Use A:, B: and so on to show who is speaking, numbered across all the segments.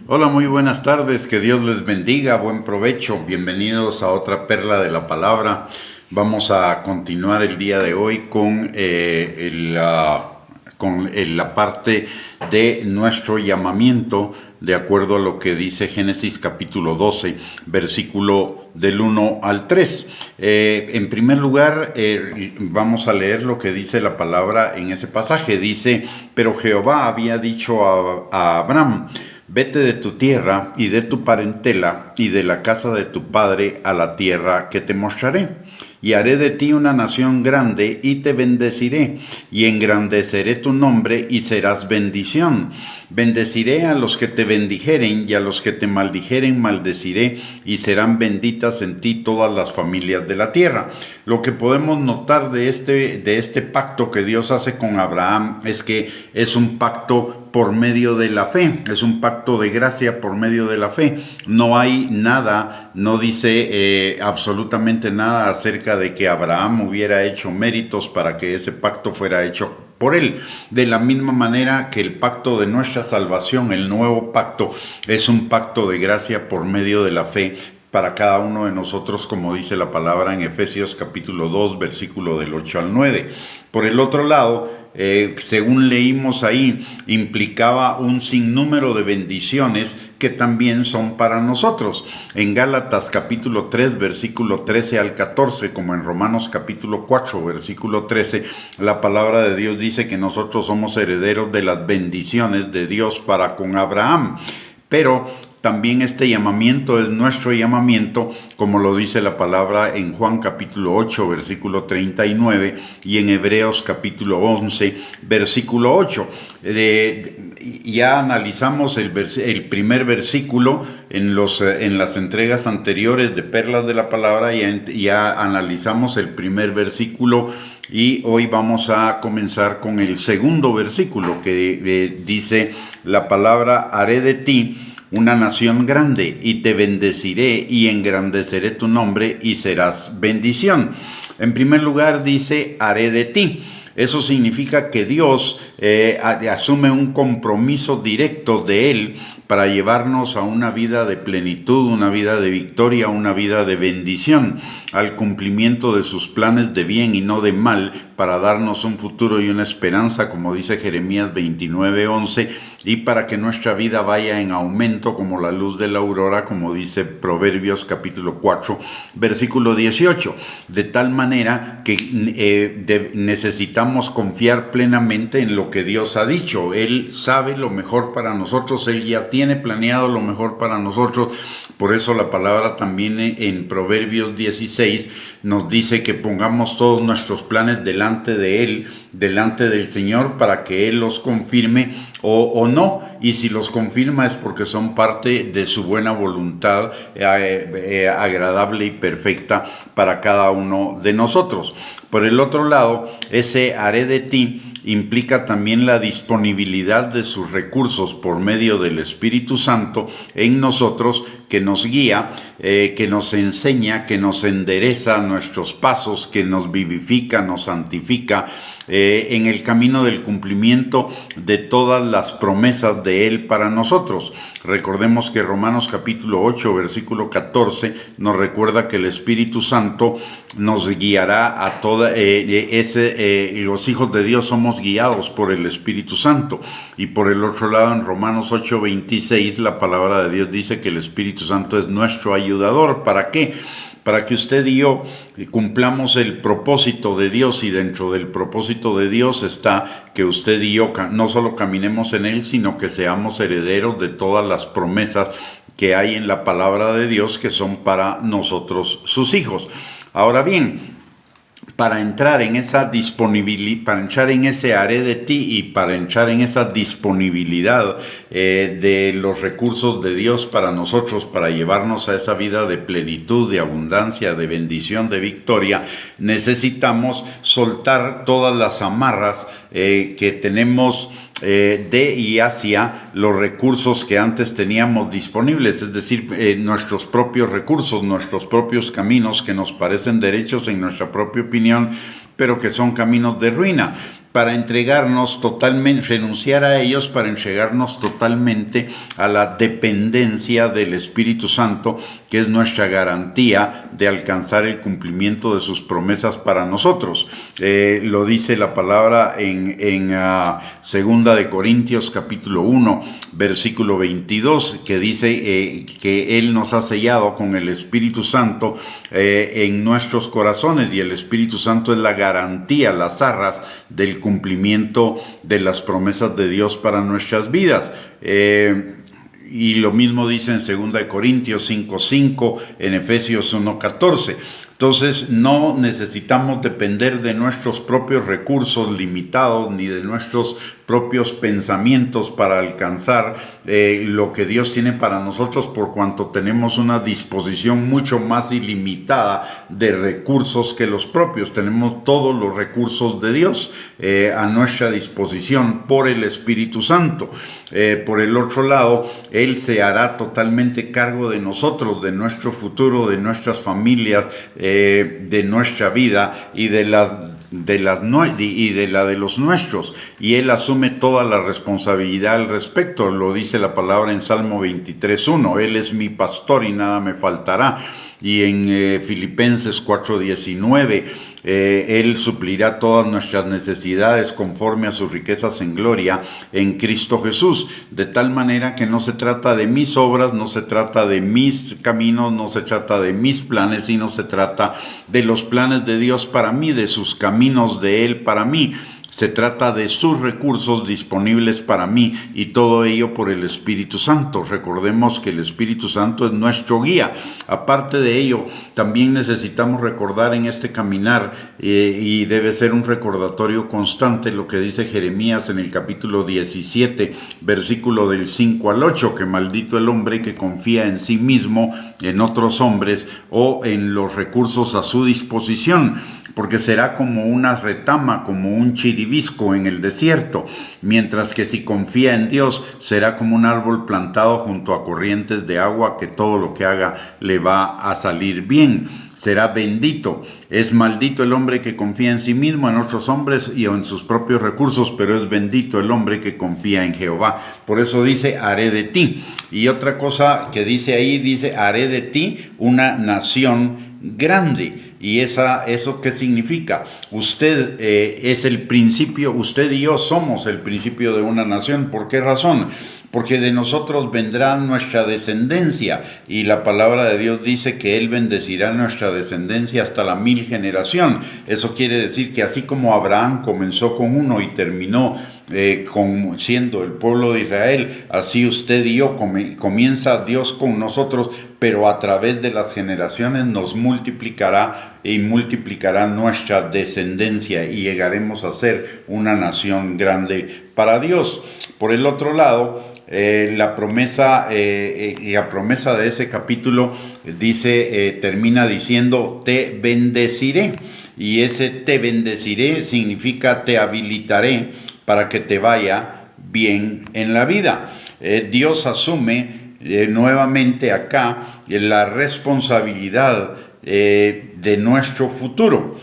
A: Hola, muy buenas tardes, que Dios les bendiga, buen provecho, bienvenidos a otra perla de la palabra. Vamos a continuar el día de hoy con la parte de nuestro llamamiento, de acuerdo a lo que dice Génesis capítulo 12, versículo del 1 al 3. En primer lugar, vamos a leer lo que dice la palabra en ese pasaje. Dice: pero Jehová había dicho a Abraham: vete de tu tierra y de tu parentela y de la casa de tu padre a la tierra que te mostraré. Y haré de ti una nación grande y te bendeciré, y engrandeceré tu nombre y serás bendición. Bendeciré a los que te bendijeren, y a los que te maldijeren maldeciré, y serán benditas en ti todas las familias de la tierra. Lo que podemos notar de este pacto que Dios hace con Abraham es que es un pacto por medio de la fe, es un pacto de gracia por medio de la fe. No hay nada, no dice absolutamente nada acerca de que Abraham hubiera hecho méritos para que ese pacto fuera hecho por él. De la misma manera que el pacto de nuestra salvación, el nuevo pacto, es un pacto de gracia por medio de la fe para cada uno de nosotros, como dice la palabra en Efesios capítulo 2, versículo del 8 al 9. Por el otro lado, según leímos ahí, implicaba un sinnúmero de bendiciones que también son para nosotros. En Gálatas capítulo 3, versículo 13 al 14, como en Romanos capítulo 4, versículo 13, la palabra de Dios dice que nosotros somos herederos de las bendiciones de Dios para con Abraham. Pero también este llamamiento es nuestro llamamiento, como lo dice la palabra en Juan capítulo 8, versículo 39, y en Hebreos capítulo 11, versículo 8. Ya analizamos el primer versículo en las entregas anteriores de Perlas de la Palabra, ya analizamos el primer versículo. Y hoy vamos a comenzar con el segundo versículo que dice la palabra: haré de ti una nación grande y te bendeciré y engrandeceré tu nombre y serás bendición. En primer lugar dice: haré de ti. Eso significa que Dios asume un compromiso directo de Él para llevarnos a una vida de plenitud, una vida de victoria, una vida de bendición, al cumplimiento de sus planes de bien y no de mal, para darnos un futuro y una esperanza, como dice Jeremías 29:11, y para que nuestra vida vaya en aumento como la luz de la aurora, como dice Proverbios capítulo 4, versículo 18. De tal manera que necesitamos confiar plenamente en lo que Dios ha dicho. Él sabe lo mejor para nosotros, Él ya tiene planeado lo mejor para nosotros. Por eso la palabra también en Proverbios 16 nos dice que pongamos todos nuestros planes delante de Él, delante del Señor, para que Él los confirme o no. Y si los confirma es porque son parte de su buena voluntad agradable y perfecta para cada uno de nosotros. Por el otro lado, ese haré de ti implica también la disponibilidad de sus recursos por medio del Espíritu Santo en nosotros, que nos guía, que nos enseña, que nos endereza nuestros pasos, que nos vivifica, nos santifica en el camino del cumplimiento de todas las promesas de Él para nosotros. Recordemos que Romanos capítulo 8, versículo 14 nos recuerda que el Espíritu Santo nos guiará a toda, los hijos de Dios somos guiados por el Espíritu Santo. Y por el otro lado, en Romanos 8:26, la palabra de Dios dice que el Espíritu Santo es nuestro ayudador. ¿Para qué? Para que usted y yo cumplamos el propósito de Dios, y dentro del propósito de Dios está que usted y yo no solo caminemos en Él, sino que seamos herederos de todas las promesas que hay en la palabra de Dios, que son para nosotros sus hijos. Ahora bien, para entrar en esa disponibilidad, para entrar en ese haré de ti y para entrar en esa disponibilidad de los recursos de Dios para nosotros, para llevarnos a esa vida de plenitud, de abundancia, de bendición, de victoria, necesitamos soltar todas las amarras que tenemos de y hacia los recursos que antes teníamos disponibles, es decir, nuestros propios recursos, nuestros propios caminos que nos parecen derechos en nuestra propia opinión, pero que son caminos de ruina. para entregarnos totalmente, renunciar a ellos para entregarnos totalmente a la dependencia del Espíritu Santo, que es nuestra garantía de alcanzar el cumplimiento de sus promesas para nosotros. Lo dice la palabra en 2 de Corintios capítulo 1, versículo 22, que dice que Él nos ha sellado con el Espíritu Santo en nuestros corazones, y el Espíritu Santo es la garantía, las arras del cumplimiento de las promesas de Dios para nuestras vidas. Y lo mismo dice en 2 de Corintios 5:5, en Efesios 1:14. Entonces no necesitamos depender de nuestros propios recursos limitados ni de nuestros propios pensamientos para alcanzar lo que Dios tiene para nosotros, por cuanto tenemos una disposición mucho más ilimitada de recursos que los propios. Tenemos todos los recursos de Dios a nuestra disposición por el Espíritu Santo. Por el otro lado, Él se hará totalmente cargo de nosotros, de nuestro futuro, de nuestras familias, de nuestra vida y de la de los nuestros, y Él asume toda la responsabilidad al respecto. Lo dice la palabra en Salmo 23:1, Él es mi pastor y nada me faltará. Y en Filipenses 4:19, Él suplirá todas nuestras necesidades conforme a sus riquezas en gloria en Cristo Jesús. De tal manera que no se trata de mis obras, no se trata de mis caminos, no se trata de mis planes, sino se trata de los planes de Dios para mí, de sus caminos de Él para mí. Se trata de sus recursos disponibles para mí, y todo ello por el Espíritu Santo. Recordemos que el Espíritu Santo es nuestro guía. Aparte de ello, también necesitamos recordar en este caminar, y debe ser un recordatorio constante, lo que dice Jeremías en el capítulo 17, versículo del 5 al 8, que maldito el hombre que confía en sí mismo, en otros hombres o en los recursos a su disposición, porque será como una retama, como un chiribisco en el desierto, mientras que si confía en Dios, será como un árbol plantado junto a corrientes de agua, que todo lo que haga le va a salir bien. Será bendito. Es maldito el hombre que confía en sí mismo, en otros hombres y en sus propios recursos, pero es bendito el hombre que confía en Jehová. Por eso dice, haré de ti. Y otra cosa que dice ahí, dice, haré de ti una nación grande. ¿Y eso qué significa? Usted es el principio, usted y yo somos el principio de una nación. ¿Por qué razón? Porque de nosotros vendrá nuestra descendencia, y la palabra de Dios dice que Él bendecirá nuestra descendencia hasta la 1000 generación. Eso quiere decir que así como Abraham comenzó con uno y terminó siendo el pueblo de Israel, así usted y yo comienza Dios con nosotros, pero a través de las generaciones nos multiplicará y multiplicará nuestra descendencia, y llegaremos a ser una nación grande para Dios. Por el otro lado, la promesa de ese capítulo termina diciendo, te bendeciré, y ese te bendeciré significa te habilitaré para que te vaya bien en la vida. Dios asume nuevamente acá la responsabilidad de nuestro futuro.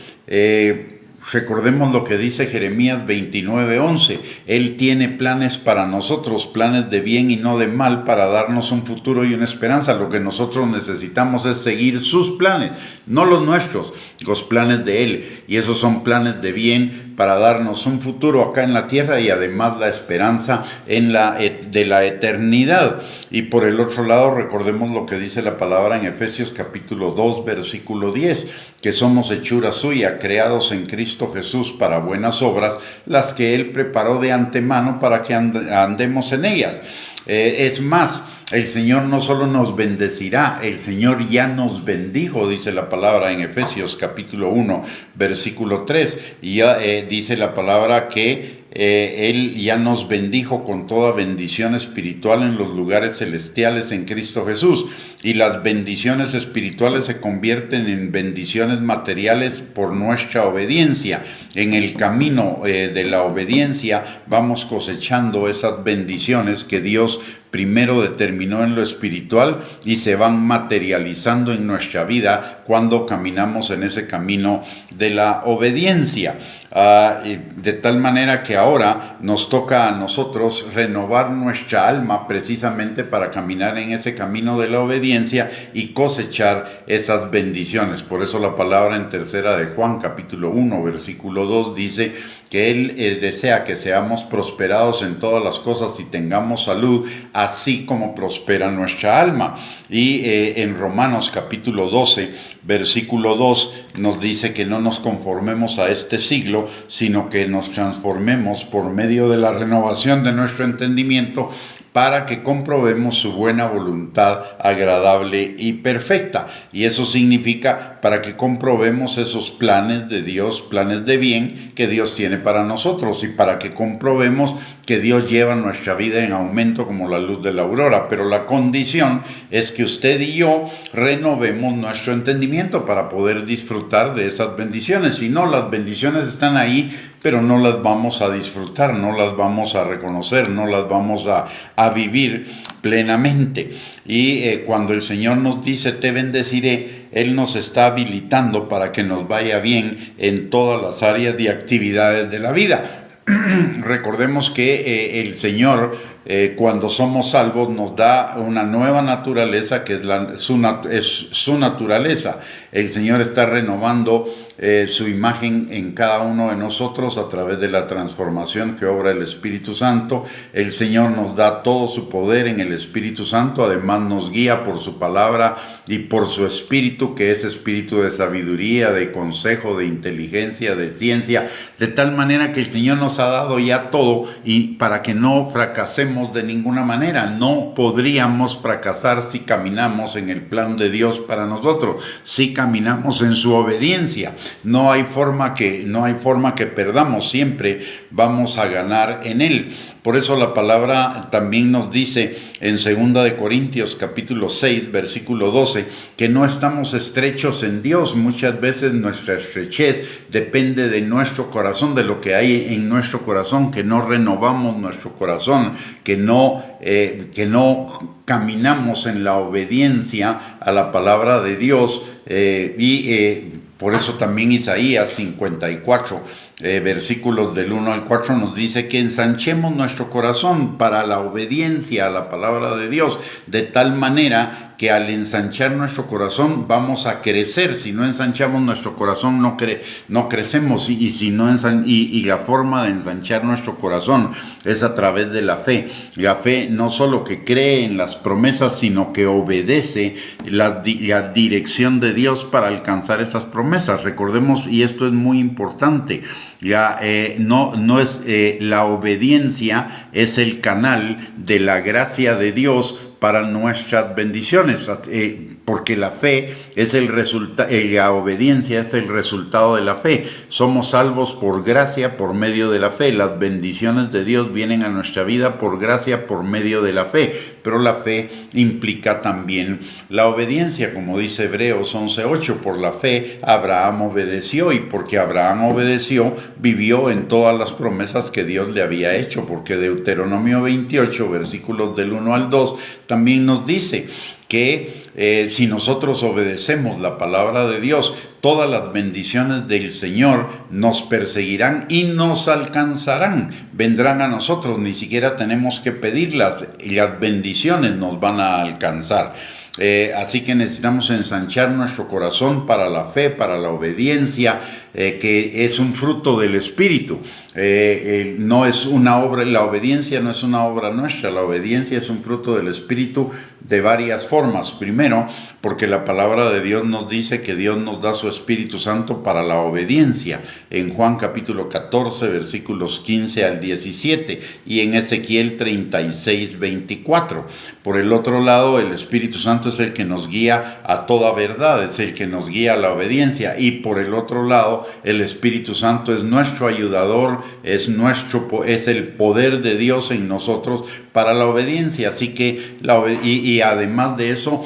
A: Recordemos lo que dice Jeremías 29:11. Él tiene planes para nosotros, planes de bien y no de mal, para darnos un futuro y una esperanza. Lo que nosotros necesitamos es seguir sus planes, no los nuestros, los planes de Él. Y esos son planes de bien para darnos un futuro acá en la tierra, y además la esperanza de la eternidad. Y por el otro lado, recordemos lo que dice la palabra en Efesios capítulo 2, versículo 10, que somos hechura suya, creados en Cristo Jesús para buenas obras, las que Él preparó de antemano para que andemos en ellas. Es más, el Señor no solo nos bendecirá, el Señor ya nos bendijo, dice la palabra en Efesios capítulo 1, versículo 3, y ya dice la palabra que Él ya nos bendijo con toda bendición espiritual en los lugares celestiales en Cristo Jesús, y las bendiciones espirituales se convierten en bendiciones materiales por nuestra obediencia. En el camino de la obediencia vamos cosechando esas bendiciones que Dios primero determinó en lo espiritual y se van materializando en nuestra vida cuando caminamos en ese camino de la obediencia. De tal manera que ahora nos toca a nosotros renovar nuestra alma precisamente para caminar en ese camino de la obediencia y cosechar esas bendiciones. Por eso la palabra en tercera de Juan capítulo 1 versículo 2 dice que Él desea que seamos prosperados en todas las cosas y tengamos salud, así como prospera nuestra alma. Y en Romanos capítulo 12 versículo 2 nos dice que no nos conformemos a este siglo, sino que nos transformemos por medio de la renovación de nuestro entendimiento para que comprobemos su buena voluntad agradable y perfecta. Y eso significa para que comprobemos esos planes de Dios, planes de bien que Dios tiene para nosotros, y para que comprobemos que Dios lleva nuestra vida en aumento como la luz de la aurora. Pero la condición es que usted y yo renovemos nuestro entendimiento para poder disfrutar de esas bendiciones. Si no, las bendiciones están ahí, pero no las vamos a disfrutar, no las vamos a reconocer, no las vamos a vivir plenamente. Y cuando el Señor nos dice, te bendeciré, Él nos está habilitando para que nos vaya bien en todas las áreas y actividades de la vida. Recordemos que el Señor, cuando somos salvos, nos da una nueva naturaleza que es su naturaleza. El Señor está renovando su imagen en cada uno de nosotros a través de la transformación que obra el Espíritu Santo. El Señor nos da todo su poder en el Espíritu Santo, además nos guía por su palabra y por su Espíritu, que es espíritu de sabiduría, de consejo, de inteligencia, de ciencia, de tal manera que el Señor nos ha dado ya todo, y para que no fracasemos de ninguna manera. No podríamos fracasar si caminamos en el plan de Dios para nosotros, si caminamos en su obediencia. No hay forma que perdamos, siempre vamos a ganar en Él. Por eso la palabra también nos dice en 2 de Corintios capítulo 6 versículo 12 que no estamos estrechos en Dios. Muchas veces nuestra estrechez depende de nuestro corazón, de lo que hay en nuestro corazón, que no renovamos nuestro corazón, que no caminamos en la obediencia a la palabra de Dios. Por eso también Isaías 54, versículos del 1 al 4 nos dice que ensanchemos nuestro corazón para la obediencia a la palabra de Dios, de tal manera que al ensanchar nuestro corazón vamos a crecer. Si no ensanchamos nuestro corazón no crecemos, y la forma de ensanchar nuestro corazón es a través de la fe. La fe no solo que cree en las promesas, sino que obedece la dirección de Dios para alcanzar esas promesas. Recordemos, y esto es muy importante, la obediencia es el canal de la gracia de Dios para nuestras bendiciones, porque la fe es la obediencia es el resultado de la fe. Somos salvos por gracia por medio de la fe. Las bendiciones de Dios vienen a nuestra vida por gracia por medio de la fe, pero la fe implica también la obediencia, como dice Hebreos 11:8, por la fe Abraham obedeció, y porque Abraham obedeció, vivió en todas las promesas que Dios le había hecho, porque Deuteronomio 28, versículos del 1 al 2, también nos dice que si nosotros obedecemos la palabra de Dios, todas las bendiciones del Señor nos perseguirán y nos alcanzarán, vendrán a nosotros, ni siquiera tenemos que pedirlas, y las bendiciones nos van a alcanzar. Así que necesitamos ensanchar nuestro corazón para la fe, para la obediencia, que es un fruto del Espíritu. No es una obra, la obediencia no es una obra nuestra, la obediencia es un fruto del Espíritu de varias formas. Primero, porque la palabra de Dios nos dice que Dios nos da su Espíritu Santo para la obediencia, en Juan capítulo 14, versículos 15 al 17, y en Ezequiel 36, 24. Por el otro lado, el Espíritu Santo es el que nos guía a toda verdad, es el que nos guía a la obediencia, y por el otro lado, el Espíritu Santo es nuestro ayudador, es el poder de Dios en nosotros para la obediencia. Así que, y además de eso,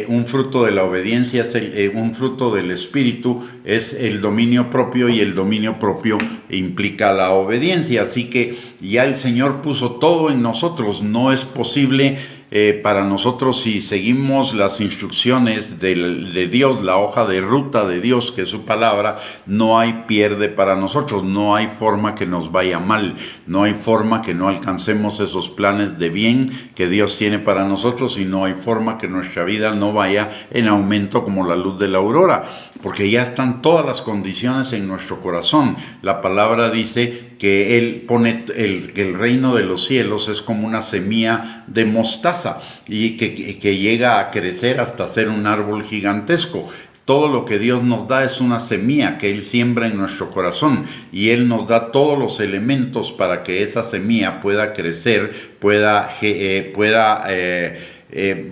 A: un fruto de la obediencia, un fruto del Espíritu es el dominio propio, y el dominio propio implica la obediencia. Así que ya el Señor puso todo en nosotros. No es posible para nosotros, si seguimos las instrucciones de Dios, la hoja de ruta de Dios, que es su palabra, no hay pierde para nosotros, no hay forma que nos vaya mal, no hay forma que no alcancemos esos planes de bien que Dios tiene para nosotros, y no hay forma que nuestra vida no vaya en aumento como la luz de la aurora, porque ya están todas las condiciones en nuestro corazón. La palabra dice que Él pone que el reino de los cielos es como una semilla de mostaza, y que llega a crecer hasta ser un árbol gigantesco. Todo lo que Dios nos da es una semilla que Él siembra en nuestro corazón, y Él nos da todos los elementos para que esa semilla pueda crecer, pueda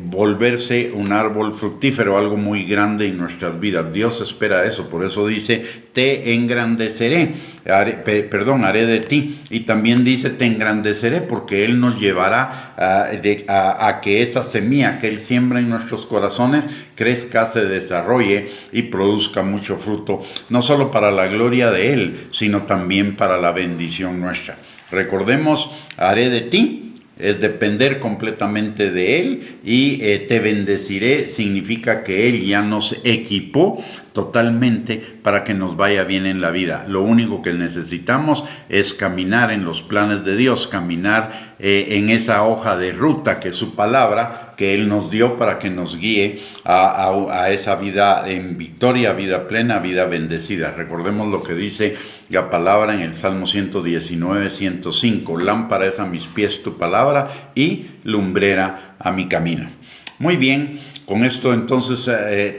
A: volverse un árbol fructífero, algo muy grande en nuestras vidas. Dios espera eso, por eso dice, te engrandeceré, haré de ti. Y también dice, te engrandeceré, porque Él nos llevará a que esa semilla que Él siembra en nuestros corazones crezca, se desarrolle y produzca mucho fruto, no solo para la gloria de Él, sino también para la bendición nuestra. Recordemos, haré de ti es depender completamente de Él, y te bendeciré significa que Él ya nos equipó totalmente para que nos vaya bien en la vida. Lo único que necesitamos es caminar en los planes de Dios, caminar en esa hoja de ruta que es su palabra, que Él nos dio para que nos guíe a esa vida en victoria, vida plena, vida bendecida. Recordemos lo que dice la palabra en el Salmo 119, 105. Lámpara es a mis pies tu palabra y lumbrera a mi camino. Muy bien, con esto entonces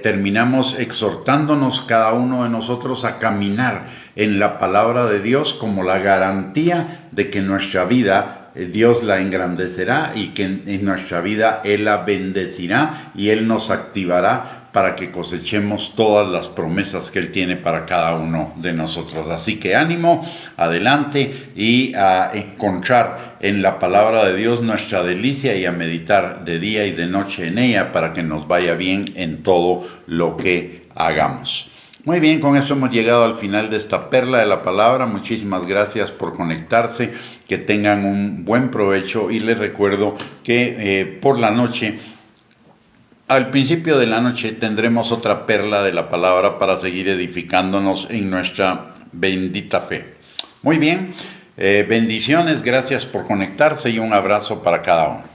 A: terminamos exhortándonos cada uno de nosotros a caminar en la palabra de Dios como la garantía de que nuestra vida Dios la engrandecerá, y que en nuestra vida Él la bendecirá, y Él nos activará para que cosechemos todas las promesas que Él tiene para cada uno de nosotros. Así que ánimo, adelante, y a encontrar en la palabra de Dios nuestra delicia, y a meditar de día y de noche en ella, para que nos vaya bien en todo lo que hagamos. Muy bien, con eso hemos llegado al final de esta perla de la palabra. Muchísimas gracias por conectarse, que tengan un buen provecho, y les recuerdo que por la noche, al principio de la noche, tendremos otra perla de la palabra para seguir edificándonos en nuestra bendita fe. Muy bien, bendiciones, gracias por conectarse, y un abrazo para cada uno.